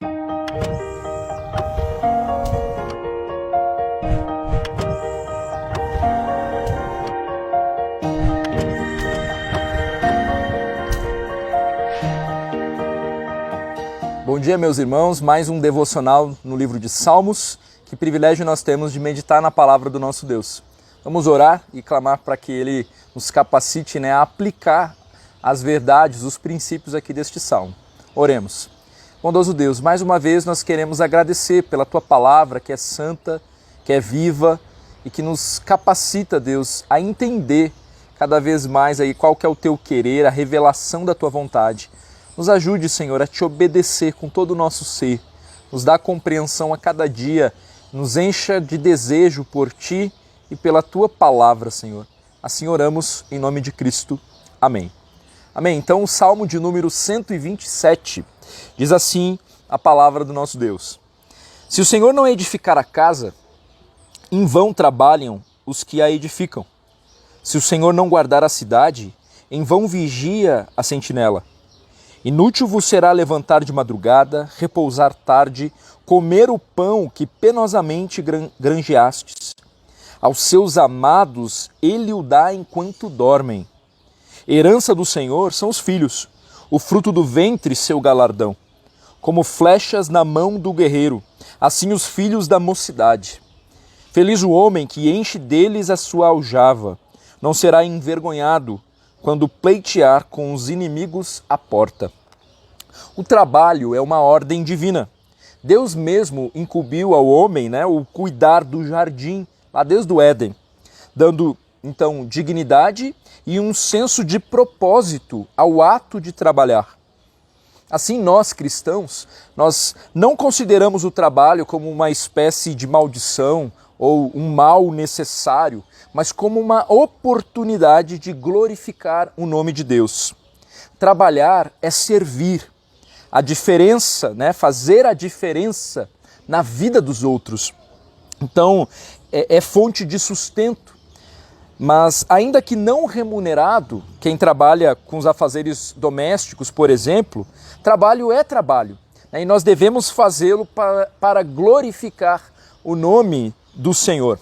Bom dia, meus irmãos, mais um devocional no livro de Salmos. Que privilégio nós temos de meditar na palavra do nosso Deus. Vamos orar e clamar para que Ele nos capacite, a aplicar as verdades, os princípios aqui deste Salmo. Oremos. Bondoso Deus, mais uma vez nós queremos agradecer pela Tua palavra, que é santa, que é viva e que nos capacita, Deus, a entender cada vez mais aí qual que é o Teu querer, a revelação da Tua vontade. Nos ajude, Senhor, a Te obedecer com todo o nosso ser. Nos dá compreensão a cada dia, nos encha de desejo por Ti e pela Tua palavra, Senhor. Assim oramos em nome de Cristo. Amém. Amém. Então o Salmo de número 127 diz assim a palavra do nosso Deus. Se o Senhor não edificar a casa, em vão trabalham os que a edificam. Se o Senhor não guardar a cidade, em vão vigia a sentinela. Inútil vos será levantar de madrugada, repousar tarde, comer o pão que penosamente granjeastes. Aos seus amados ele o dá enquanto dormem. Herança do Senhor são os filhos, o fruto do ventre seu galardão. Como flechas na mão do guerreiro, assim os filhos da mocidade. Feliz o homem que enche deles a sua aljava, não será envergonhado quando pleitear com os inimigos à porta. O trabalho é uma ordem divina. Deus mesmo incumbiu ao homem, o cuidar do jardim, lá desde o Éden, dando então dignidade e um senso de propósito ao ato de trabalhar. Assim nós cristãos, nós não consideramos o trabalho como uma espécie de maldição ou um mal necessário, mas como uma oportunidade de glorificar o nome de Deus. Trabalhar é servir. A diferença, fazer a diferença na vida dos outros. Então, é fonte de sustento. Mas ainda que não remunerado, quem trabalha com os afazeres domésticos, por exemplo, trabalho é trabalho. E nós devemos fazê-lo para glorificar o nome do Senhor.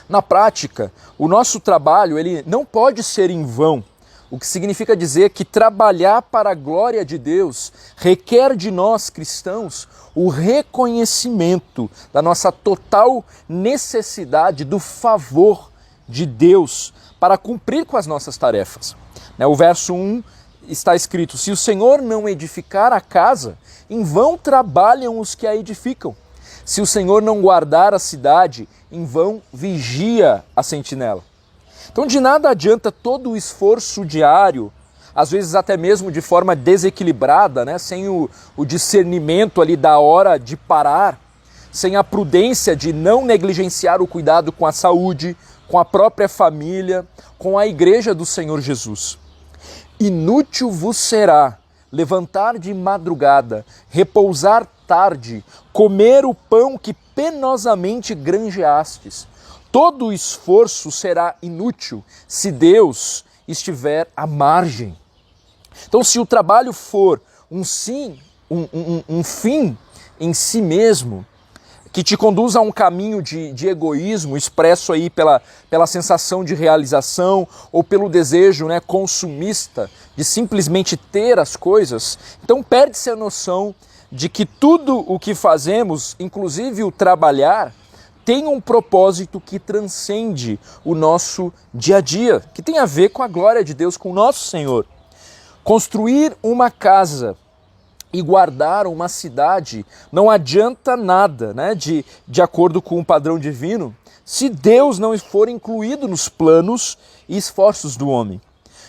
Na prática, o nosso trabalho ele não pode ser em vão, o que significa dizer que trabalhar para a glória de Deus requer de nós cristãos o reconhecimento da nossa total necessidade do favor de Deus para cumprir com as nossas tarefas. O verso 1 está escrito: se o Senhor não edificar a casa, em vão trabalham os que a edificam. Se o Senhor não guardar a cidade, em vão vigia a sentinela. Então de nada adianta todo o esforço diário, às vezes até mesmo de forma desequilibrada, sem o discernimento ali da hora de parar, sem a prudência de não negligenciar o cuidado com a saúde, com a própria família, com a igreja do Senhor Jesus. Inútil vos será levantar de madrugada, repousar tarde, comer o pão que penosamente granjeastes. Todo o esforço será inútil se Deus estiver à margem. Então, se o trabalho for um fim em si mesmo, que te conduz a um caminho de egoísmo expresso aí pela sensação de realização ou pelo desejo consumista de simplesmente ter as coisas, então perde-se a noção de que tudo o que fazemos, inclusive o trabalhar, tem um propósito que transcende o nosso dia a dia, que tem a ver com a glória de Deus, com o nosso Senhor. Construir uma casa e guardar uma cidade não adianta nada, de acordo com o padrão divino, se Deus não for incluído nos planos e esforços do homem.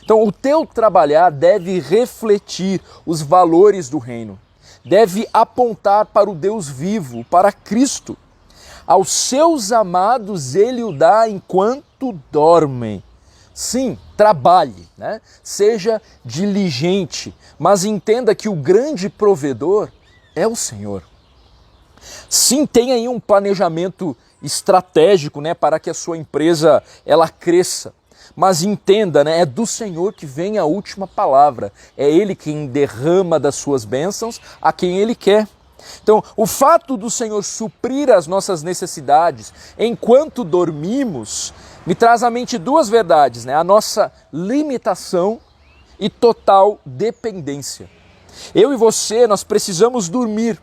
Então, o teu trabalhar deve refletir os valores do reino, deve apontar para o Deus vivo, para Cristo. Aos seus amados ele o dá enquanto dormem. Sim, trabalhe, seja diligente, mas entenda que o grande provedor é o Senhor. Sim, tenha aí um planejamento estratégico, para que a sua empresa ela cresça. Mas entenda, é do Senhor que vem a última palavra. É Ele quem derrama das suas bênçãos a quem Ele quer. Então, o fato do Senhor suprir as nossas necessidades enquanto dormimos, me traz à mente duas verdades, né? A nossa limitação e total dependência. Eu e você, nós precisamos dormir.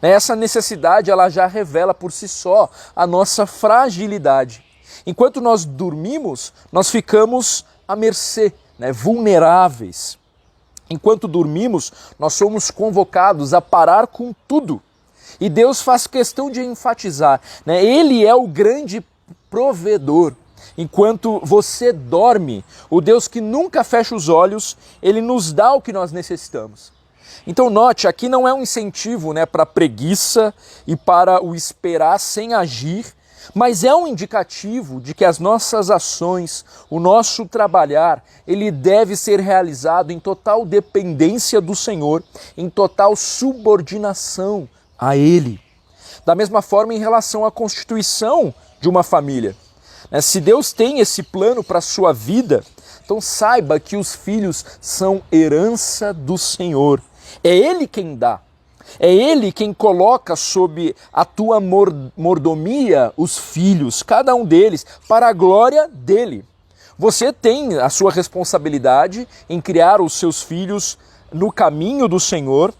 Essa necessidade, ela já revela por si só a nossa fragilidade. Enquanto nós dormimos, nós ficamos à mercê, né? Vulneráveis. Enquanto dormimos, nós somos convocados a parar com tudo. E Deus faz questão de enfatizar, né? Ele é o grande provedor. Enquanto você dorme, o Deus que nunca fecha os olhos, Ele nos dá o que nós necessitamos. Então note, aqui não é um incentivo, né, para preguiça e para o esperar sem agir, mas é um indicativo de que as nossas ações, o nosso trabalhar, ele deve ser realizado em total dependência do Senhor, em total subordinação a Ele. Da mesma forma em relação à constituição de uma família. Se Deus tem esse plano para a sua vida, então saiba que os filhos são herança do Senhor. É Ele quem dá. É Ele quem coloca sob a tua mordomia os filhos, cada um deles, para a glória dEle. Você tem a sua responsabilidade em criar os seus filhos no caminho do Senhor,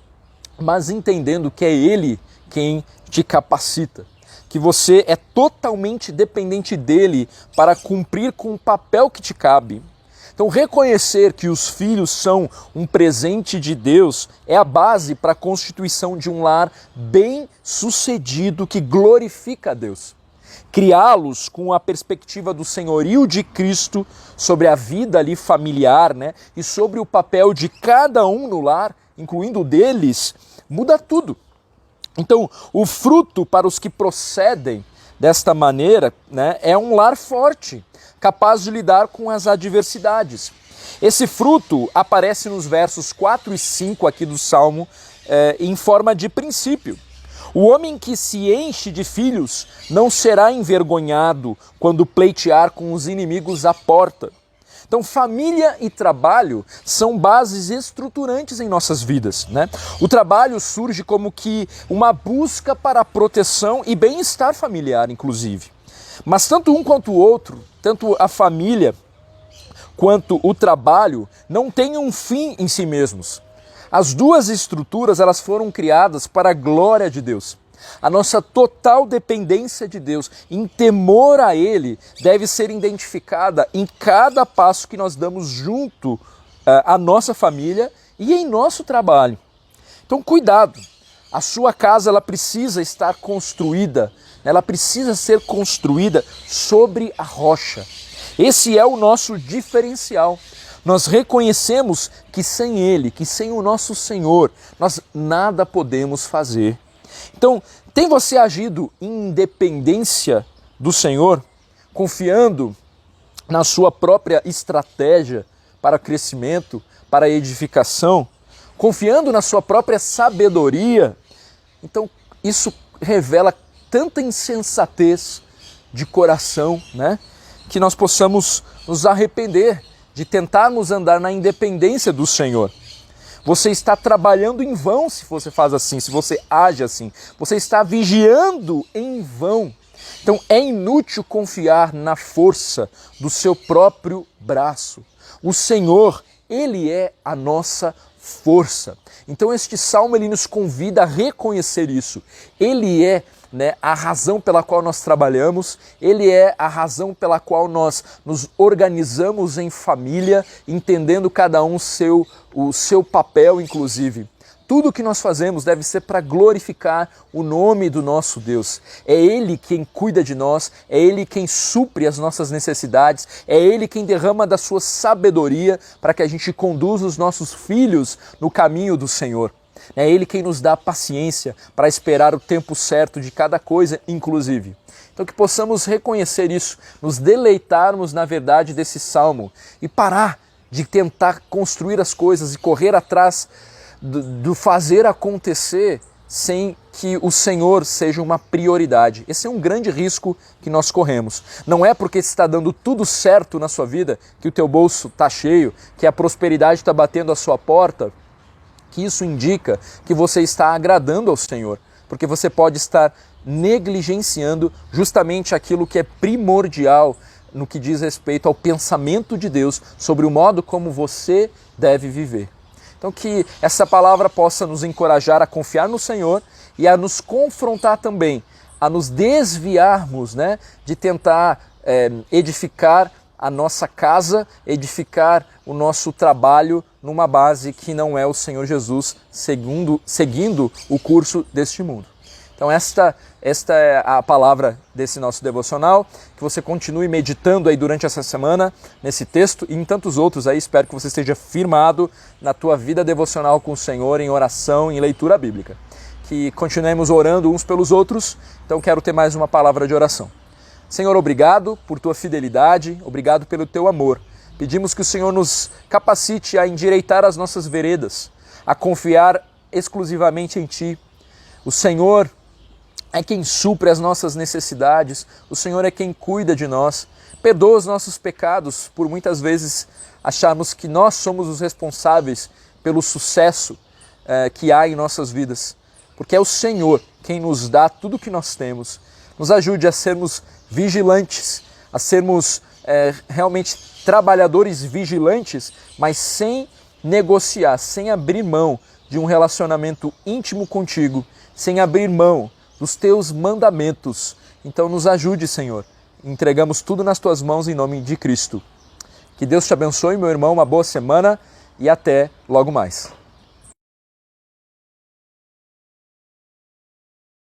mas entendendo que é Ele quem te capacita, que você é totalmente dependente dEle para cumprir com o papel que te cabe. Então, reconhecer que os filhos são um presente de Deus é a base para a constituição de um lar bem-sucedido que glorifica a Deus. Criá-los com a perspectiva do senhorio de Cristo sobre a vida ali familiar, né? E sobre o papel de cada um no lar, incluindo o deles, muda tudo. Então, o fruto para os que procedem desta maneira, né, é um lar forte, capaz de lidar com as adversidades. Esse fruto aparece nos versos 4 e 5 aqui do Salmo, em forma de princípio. O homem que se enche de filhos não será envergonhado quando pleitear com os inimigos à porta. Então, família e trabalho são bases estruturantes em nossas vidas, né? O trabalho surge como que uma busca para a proteção e bem-estar familiar, inclusive. Mas tanto um quanto o outro, tanto a família quanto o trabalho, não têm um fim em si mesmos. As duas estruturas, elas foram criadas para a glória de Deus. A nossa total dependência de Deus, em temor a Ele, deve ser identificada em cada passo que nós damos junto à nossa família e em nosso trabalho. Então, cuidado, a sua casa ela precisa estar construída, ela precisa ser construída sobre a rocha. Esse é o nosso diferencial. Nós reconhecemos que sem Ele, que sem o nosso Senhor, nós nada podemos fazer. Então, tem você agido em independência do Senhor, confiando na sua própria estratégia para crescimento, para edificação, confiando na sua própria sabedoria? Então, isso revela tanta insensatez de coração, né? Que nós possamos nos arrepender de tentarmos andar na independência do Senhor. Você está trabalhando em vão se você faz assim, se você age assim. Você está vigiando em vão. Então é inútil confiar na força do seu próprio braço. O Senhor, Ele é a nossa força. Então este salmo ele nos convida a reconhecer isso. Ele é, né, a razão pela qual nós trabalhamos, Ele é a razão pela qual nós nos organizamos em família, entendendo cada um o seu papel, inclusive. Tudo que nós fazemos deve ser para glorificar o nome do nosso Deus. É Ele quem cuida de nós, é Ele quem supre as nossas necessidades, é Ele quem derrama da sua sabedoria para que a gente conduza os nossos filhos no caminho do Senhor. É Ele quem nos dá paciência para esperar o tempo certo de cada coisa, inclusive. Então que possamos reconhecer isso, nos deleitarmos na verdade desse salmo e parar de tentar construir as coisas e correr atrás do fazer acontecer sem que o Senhor seja uma prioridade. Esse é um grande risco que nós corremos. Não é porque está dando tudo certo na sua vida, que o teu bolso está cheio, que a prosperidade está batendo à sua porta, que isso indica que você está agradando ao Senhor, porque você pode estar negligenciando justamente aquilo que é primordial no que diz respeito ao pensamento de Deus sobre o modo como você deve viver. Então que essa palavra possa nos encorajar a confiar no Senhor e a nos confrontar também, a nos desviarmos, de tentar edificar a nossa casa, edificar o nosso trabalho numa base que não é o Senhor Jesus, seguindo o curso deste mundo. Então esta é a palavra desse nosso devocional, que você continue meditando aí durante essa semana, nesse texto e em tantos outros aí. Espero que você esteja firmado na tua vida devocional com o Senhor, em oração, em leitura bíblica. Que continuemos orando uns pelos outros, então quero ter mais uma palavra de oração. Senhor, obrigado por tua fidelidade, obrigado pelo teu amor. Pedimos que o Senhor nos capacite a endireitar as nossas veredas, a confiar exclusivamente em Ti. O Senhor é quem supre as nossas necessidades, o Senhor é quem cuida de nós. Perdoa os nossos pecados por muitas vezes acharmos que nós somos os responsáveis pelo sucesso que há em nossas vidas, porque é o Senhor quem nos dá tudo o que nós temos. Nos ajude a sermos vigilantes, a sermos realmente trabalhadores vigilantes, mas sem negociar, sem abrir mão de um relacionamento íntimo contigo, sem abrir mão dos teus mandamentos. Então nos ajude, Senhor. Entregamos tudo nas tuas mãos em nome de Cristo. Que Deus te abençoe, meu irmão, uma boa semana e até logo mais.